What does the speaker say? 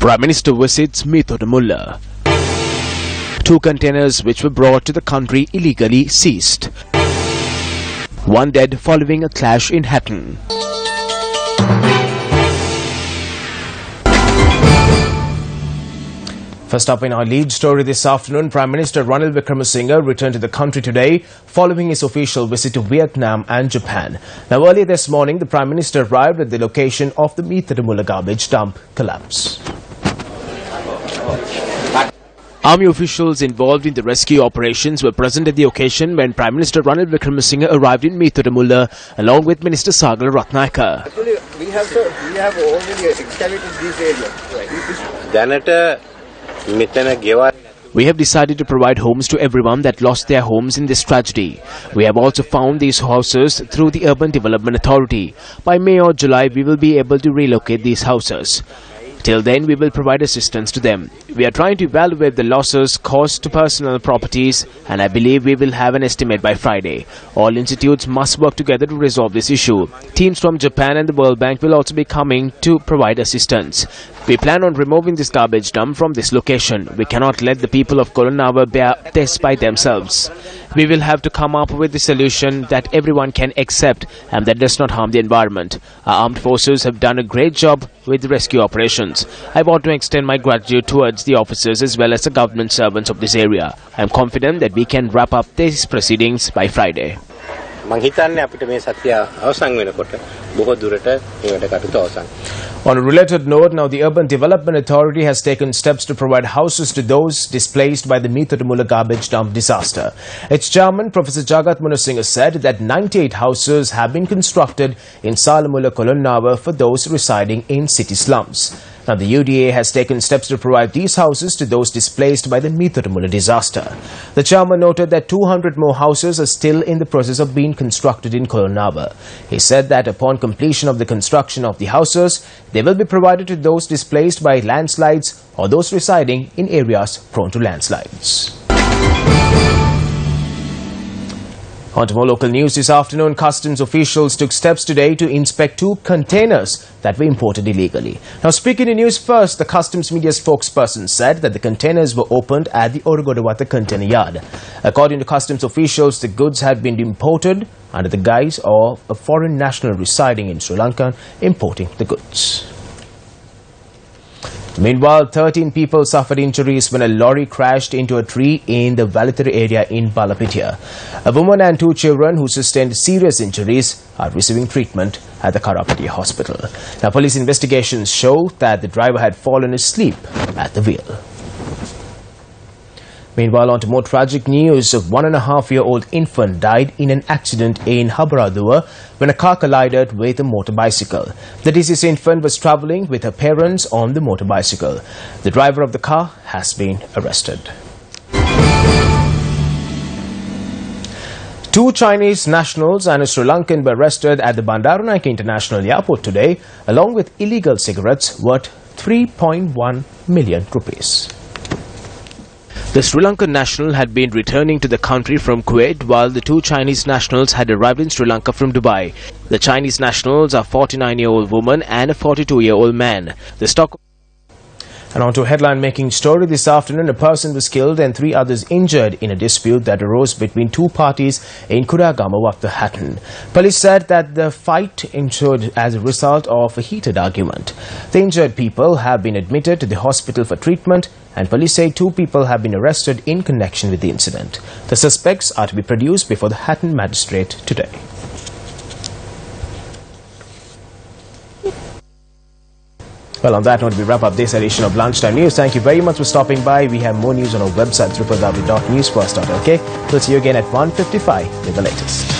Prime Minister visits Mullah. 2 containers which were brought to the country illegally seized. 1 dead following a clash in Hatton. First up in our lead story this afternoon, Prime Minister Ranil Wickremesinghe returned to the country today following his official visit to Vietnam and Japan. Now, earlier this morning, the Prime Minister arrived at the location of the Mullah garbage dump collapse. Army officials involved in the rescue operations were present at the occasion when Prime Minister Ranil Wickremesinghe arrived in Mullah along with Minister Sagala Ratnayaka. Actually, we have already excavated this area. We have decided to provide homes to everyone that lost their homes in this tragedy. We have also found these houses through the Urban Development Authority. By May or July, we will be able to relocate these houses. Till then, we will provide assistance to them. We are trying to evaluate the losses caused to personal properties, and I believe we will have an estimate by Friday. All institutes must work together to resolve this issue. Teams from Japan and the World Bank will also be coming to provide assistance. We plan on removing this garbage dump from this location. We cannot let the people of Kolonava bear this by themselves. We will have to come up with a solution that everyone can accept and that does not harm the environment. Our armed forces have done a great job with the rescue operations. I want to extend my gratitude towards the officers as well as the government servants of this area. I am confident that we can wrap up these proceedings by Friday. On a related note, now the Urban Development Authority has taken steps to provide houses to those displaced by the Mullah garbage dump disaster. Its chairman, Professor Jagat Munasinghe, said that 98 houses have been constructed in Salamula Kolonava for those residing in city slums. Now, the UDA has taken steps to provide these houses to those displaced by the Mullah disaster. The chairman noted that 200 more houses are still in the process of being constructed in Kolonava. He said that upon completion of the construction of the houses, they will be provided to those displaced by landslides or those residing in areas prone to landslides. On to more local news this afternoon, customs officials took steps today to inspect 2 containers that were imported illegally. Now, speaking to Newsfirst, the customs media spokesperson said that the containers were opened at the Orogodawata container yard. According to customs officials, the goods had been imported under the guise of a foreign national residing in Sri Lanka importing the goods. Meanwhile, 13 people suffered injuries when a lorry crashed into a tree in the Valitara area in Balapitia. A woman and 2 children who sustained serious injuries are receiving treatment at the Karapatiya hospital. Now, police investigations show that the driver had fallen asleep at the wheel. Meanwhile, on to more tragic news. A 1.5-year-old infant died in an accident in Habaradua when a car collided with a motorbicycle. The deceased infant was travelling with her parents on the motorbicycle. The driver of the car has been arrested. 2 Chinese nationals and a Sri Lankan were arrested at the Bandaranaike International Airport today, along with illegal cigarettes worth 3.1 million rupees. The Sri Lankan national had been returning to the country from Kuwait, while the 2 Chinese nationals had arrived in Sri Lanka from Dubai. The Chinese nationals are a 49-year-old woman and a 42-year-old man. And on to a headline-making story this afternoon, a person was killed and 3 others injured in a dispute that arose between 2 parties in Kuragama, Hatton. Police said that the fight ensued as a result of a heated argument. The injured people have been admitted to the hospital for treatment, and police say 2 people have been arrested in connection with the incident. The suspects are to be produced before the Hatton magistrate today. Well, on that note, we wrap up this edition of Lunchtime News. Thank you very much for stopping by. We have more news on our website, www.newsfirst.lk. We'll see you again at 1:55 with the latest.